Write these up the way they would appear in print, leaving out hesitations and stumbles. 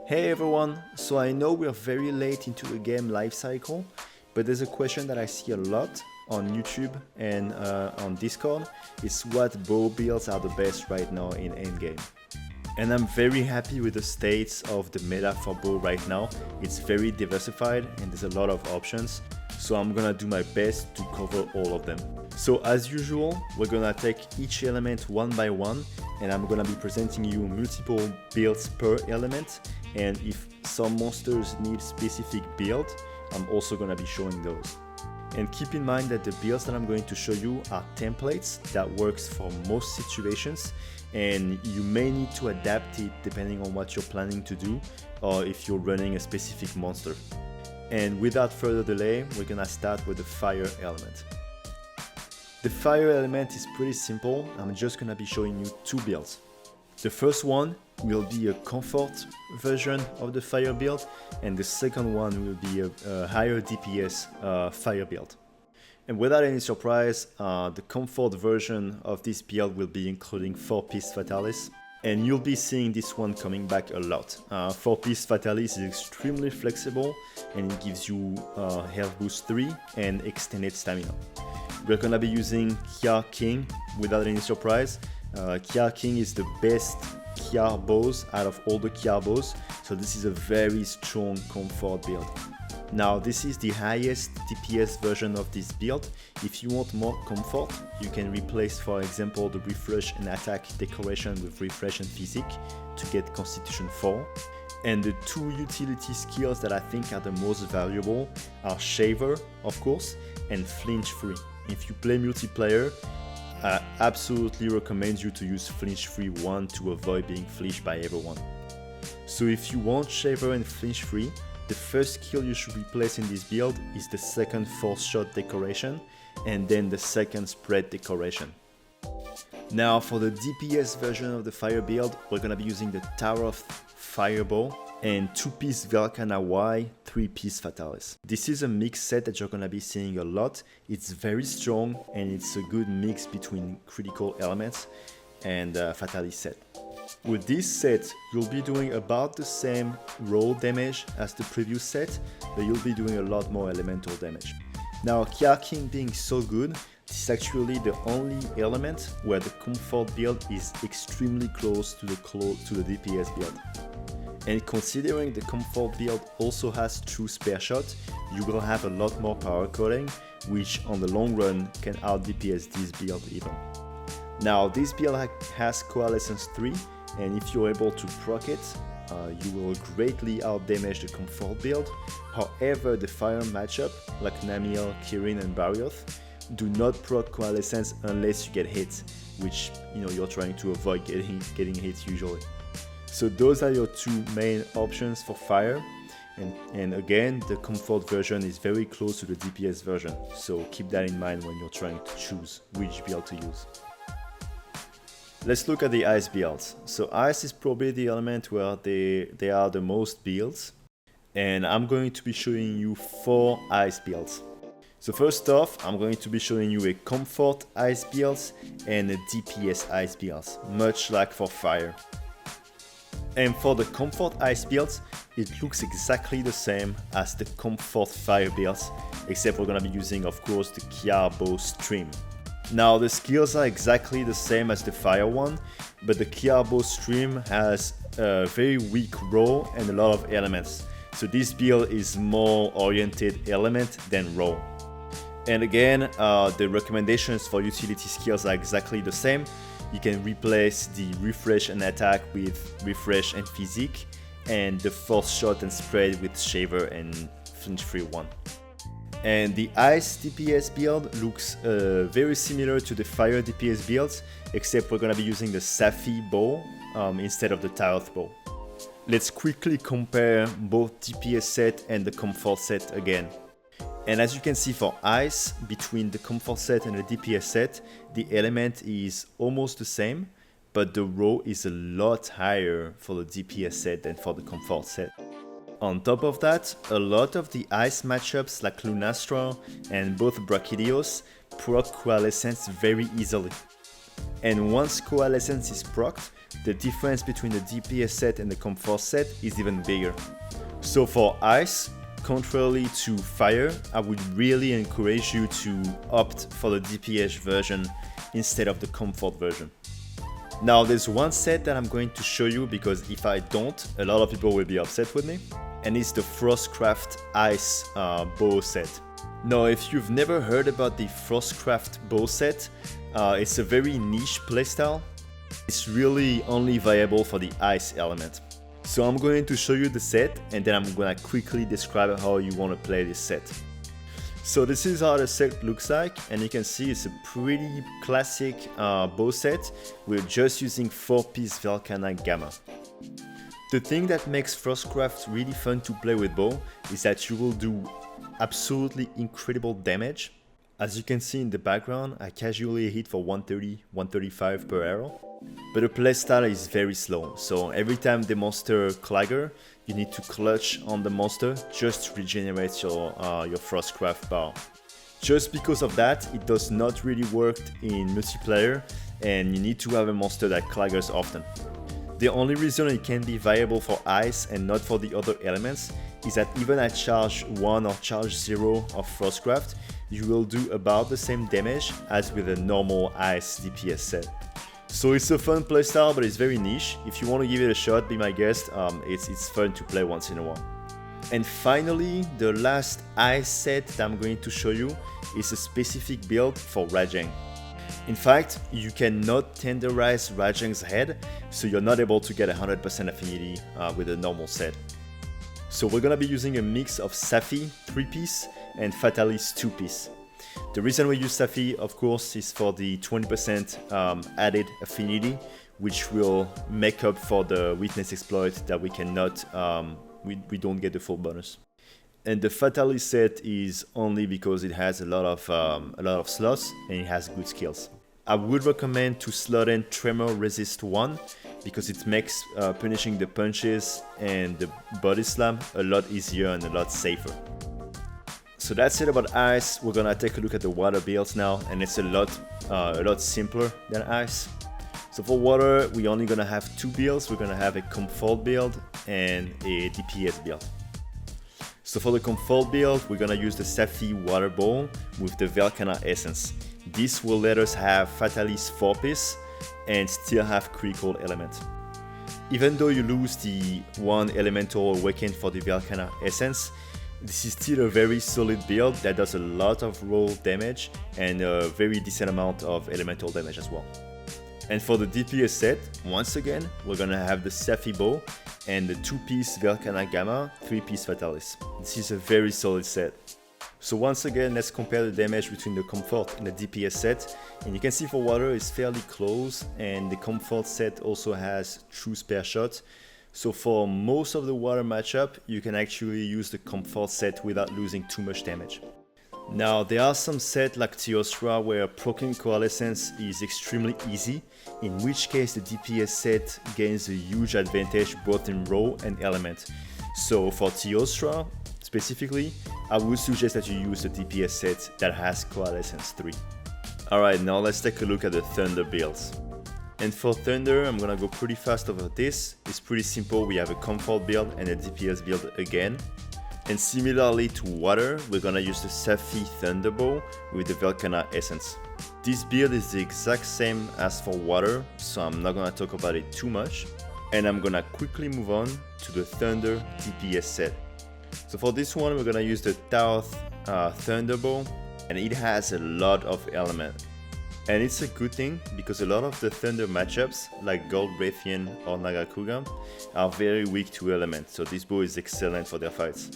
Hey everyone, so I know we're very late into the game life cycle, but there's a question that I see a lot on YouTube and on Discord, is what bow builds are the best right now in Endgame. And I'm very happy with the state of the meta for bow right now. It's very diversified and there's a lot of options, so I'm gonna do my best to cover all of them. So as usual, we're gonna take each element one by one, and I'm gonna be presenting you multiple builds per element, and if some monsters need specific build, I'm also gonna be showing those. And keep in mind that the builds that I'm going to show you are templates that works for most situations, and you may need to adapt it depending on what you're planning to do or if you're running a specific monster. And without further delay, we're gonna start with the fire element. The fire element is pretty simple. I'm just gonna be showing you two builds. The first one will be a comfort version of the fire build, and the second one will be a higher DPS fire build. And without any surprise, the comfort version of this build will be including 4-piece Fatalis, and you'll be seeing this one coming back a lot. 4-piece Fatalis is extremely flexible, and it gives you health boost 3 and extended stamina. We're gonna be using Kia King without any surprise. Kia King is the best Kia bows out of all the Kia bows, so this is a very strong comfort build. Now this is the highest DPS version of this build. If you want more comfort, you can replace, for example, the refresh and attack decoration with refresh and physique to get constitution 4. And the two utility skills that I think are the most valuable are Shaver, of course, and Flinch Free. If you play multiplayer, I absolutely recommend you to use Flinch Free 1 to avoid being flinched by everyone. So if you want Shaver and Flinch Free, the first skill you should replace in this build is the second Force Shot decoration, and then the second Spread decoration. Now for the DPS version of the fire build, we're gonna be using the Tower of Fireball and 2-piece MHWI, 3-piece Fatalis. This is a mix set that you're gonna be seeing a lot. It's very strong and it's a good mix between critical elements and Fatalis set. With this set, you'll be doing about the same raw damage as the previous set, but you'll be doing a lot more elemental damage. Now, Kia King being so good, this is actually the only element where the comfort build is extremely close to the DPS build. And considering the comfort build also has true spare shot, you will have a lot more power coding, which on the long run can out DPS this build even. Now this build has Coalescence 3, and if you're able to proc it, you will greatly out damage the comfort build. However, the fire matchup like Namiel, Kirin and Barioth do not proc Coalescence unless you get hit, which you're trying to avoid getting hit usually. So those are your two main options for fire, and again the comfort version is very close to the DPS version, so keep that in mind when you're trying to choose which build to use. Let's look at the ice builds. So ice is probably the element where they are the most builds, and I'm going to be showing you 4 ice builds. So first off, I'm going to be showing you a comfort ice builds and a DPS ice builds, much like for fire. And for the comfort ice builds, it looks exactly the same as the comfort fire builds, except we're gonna be using, of course, the Kia Bow Stream. Now the skills are exactly the same as the fire one, but the Kia Bow Stream has a very weak raw and a lot of elements. So this build is more oriented element than raw. And again, the recommendations for utility skills are exactly the same. You can replace the refresh and attack with refresh and physique, and the force shot and spread with Shaver and Flinch Free 1. And the ice DPS build looks very similar to the fire DPS builds, except we're gonna be using the Safi bow instead of the Taroth bow. Let's quickly compare both DPS set and the comfort set again. And as you can see for ice, between the comfort set and the DPS set, the element is almost the same, but the raw is a lot higher for the DPS set than for the comfort set. On top of that, a lot of the ice matchups like Lunastra and both Brachydios proc Coalescence very easily. And once Coalescence is procced, the difference between the DPS set and the Comfort set is even bigger. So for Ice, contrarily to Fire, I would really encourage you to opt for the DPS version instead of the Comfort version. Now there's one set that I'm going to show you because if I don't, a lot of people will be upset with me, and it's the Frostcraft Ice bow set. Now if you've never heard about the Frostcraft bow set, it's a very niche playstyle. It's really only viable for the ice element. So I'm going to show you the set and then I'm gonna quickly describe how you want to play this set. So this is how the set looks like, and you can see it's a pretty classic bow set. We're just using 4-piece Velkhana Gamma. The thing that makes Frostcraft really fun to play with bow is that you will do absolutely incredible damage. As you can see in the background, I casually hit for 130, 135 per arrow. But the playstyle is very slow, so every time the monster clagger, you need to clutch on the monster just to regenerate your Frostcraft bar. Just because of that, it does not really work in multiplayer, and you need to have a monster that claggers often. The only reason it can be viable for ice and not for the other elements is that even at charge 1 or charge 0 of Frostcraft, you will do about the same damage as with a normal ice DPS set. So it's a fun playstyle, but it's very niche. If you want to give it a shot, be my guest. It's fun to play once in a while. And finally, the last ice set that I'm going to show you is a specific build for Rajang. In fact, you cannot tenderize Rajang's head, so you're not able to get 100% affinity with a normal set. So we're gonna be using a mix of Safi 3-piece and Fatalis 2-piece. The reason we use Safi, of course, is for the 20% added affinity, which will make up for the weakness exploit that we cannot, we don't get the full bonus. And the Fatalis set is only because it has a lot of slots and it has good skills. I would recommend to slot in Tremor Resist 1 because it makes punishing the punches and the body slam a lot easier and a lot safer. So that's it about ice. We're gonna take a look at the water builds now, and it's a lot simpler than ice. So for water, we're only gonna have 2 builds. We're gonna have a Comfort build and a DPS build. So for the Comfort build, we're gonna use the Safi Water Bowl with the Velkhana Essence. This will let us have Fatalis 4-piece and still have critical element. Even though you lose the 1 elemental awakened for the Velkhana Essence, this is still a very solid build that does a lot of roll damage and a very decent amount of elemental damage as well. And for the DPS set, once again, we're gonna have the Safi Bow and the 2-piece Velkhana Gamma, 3-piece Fatalis. This is a very solid set. So once again, let's compare the damage between the Comfort and the DPS set. And you can see for water it's fairly close, and the Comfort set also has true spare shot. So for most of the water matchup, you can actually use the Comfort set without losing too much damage. Now there are some sets like Teostra where proccing Coalescence is extremely easy, in which case the DPS set gains a huge advantage both in row and element. So for Teostra specifically, I would suggest that you use the DPS set that has Coalescence 3. Alright, now let's take a look at the Thunder builds. And for Thunder, I'm gonna go pretty fast over this. It's pretty simple. We have a Comfort build and a DPS build again. And similarly to Water, we're gonna use the Safi Thunderbow with the Velkhana Essence. This build is the exact same as for Water, so I'm not gonna talk about it too much. And I'm gonna quickly move on to the Thunder DPS set. So for this one, we're gonna use the Taoth Thunderbow, and it has a lot of element. And it's a good thing because a lot of the Thunder matchups like Gold Wrathian or Nagakuga are very weak to element, so this bow is excellent for their fights.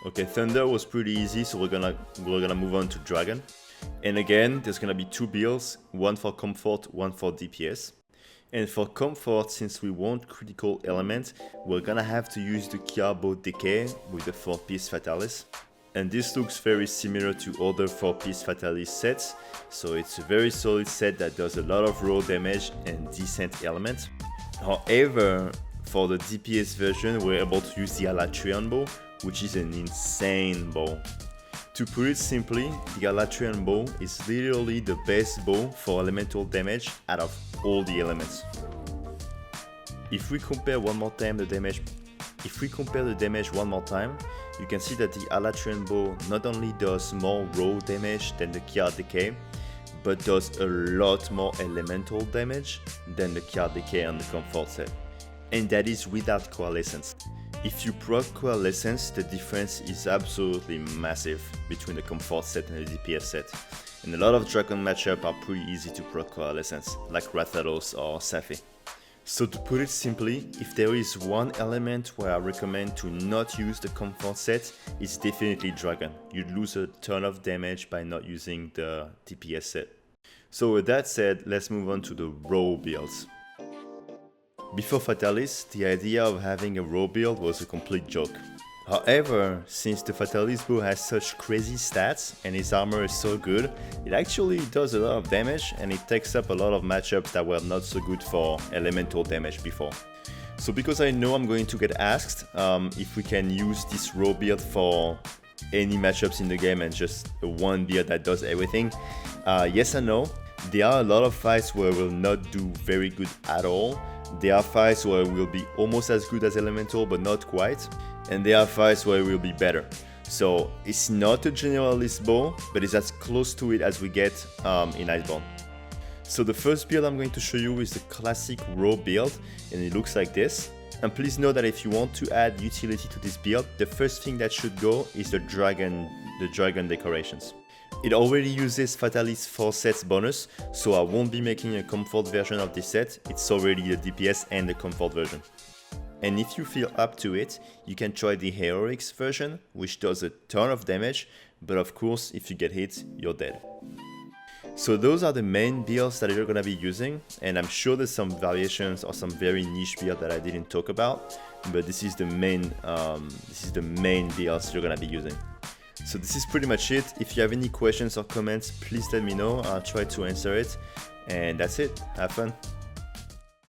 Okay, Thunder was pretty easy, so we're gonna move on to Dragon. And again, there's gonna be 2 builds, one for Comfort, one for DPS. And for Comfort, since we want critical element, we're gonna have to use the Kiarbo Decay with the 4-piece Fatalis. And this looks very similar to other 4-piece Fatalis sets, so it's a very solid set that does a lot of raw damage and decent element. However, for the DPS version, we're able to use the Alatrion bow, which is an insane bow. To put it simply, the Alatrian bow is literally the best bow for elemental damage out of all the elements. If we compare one more time the damage one more time, you can see that the Alatrian bow not only does more raw damage than the card decay, but does a lot more elemental damage than the card decay on the comfort set. And that is without coalescence. If you proc coalescence, the difference is absolutely massive between the comfort set and the DPS set. And a lot of dragon matchups are pretty easy to proc coalescence, like Rathalos or Safi. So to put it simply, if there is one element where I recommend to not use the comfort set, it's definitely dragon. You'd lose a ton of damage by not using the DPS set. So with that said, let's move on to the raw builds. Before Fatalis, the idea of having a raw build was a complete joke. However, since the Fatalis bow has such crazy stats and his armor is so good, it actually does a lot of damage and it takes up a lot of matchups that were not so good for elemental damage before. So because I know I'm going to get asked if we can use this raw build for any matchups in the game and just one build that does everything, yes and no. There are a lot of fights where it will not do very good at all. There are fights where it will be almost as good as elemental but not quite. And there are fights where it will be better. So it's not a generalist bow, but it's as close to it as we get in Iceborne. So the first build I'm going to show you is the classic raw build, and it looks like this. And please know that if you want to add utility to this build, the first thing that should go is the dragon decorations. It already uses Fatalis 4 sets bonus, so I won't be making a comfort version of this set. It's already the DPS and the comfort version. And if you feel up to it, you can try the Heroics version, which does a ton of damage, but of course, if you get hit, you're dead. So those are the main builds that you're gonna be using, and I'm sure there's some variations or some very niche build that I didn't talk about, but this is the main builds you're gonna be using. So this is pretty much it. If you have any questions or comments, please let me know. I'll try to answer it. And that's it. Have fun.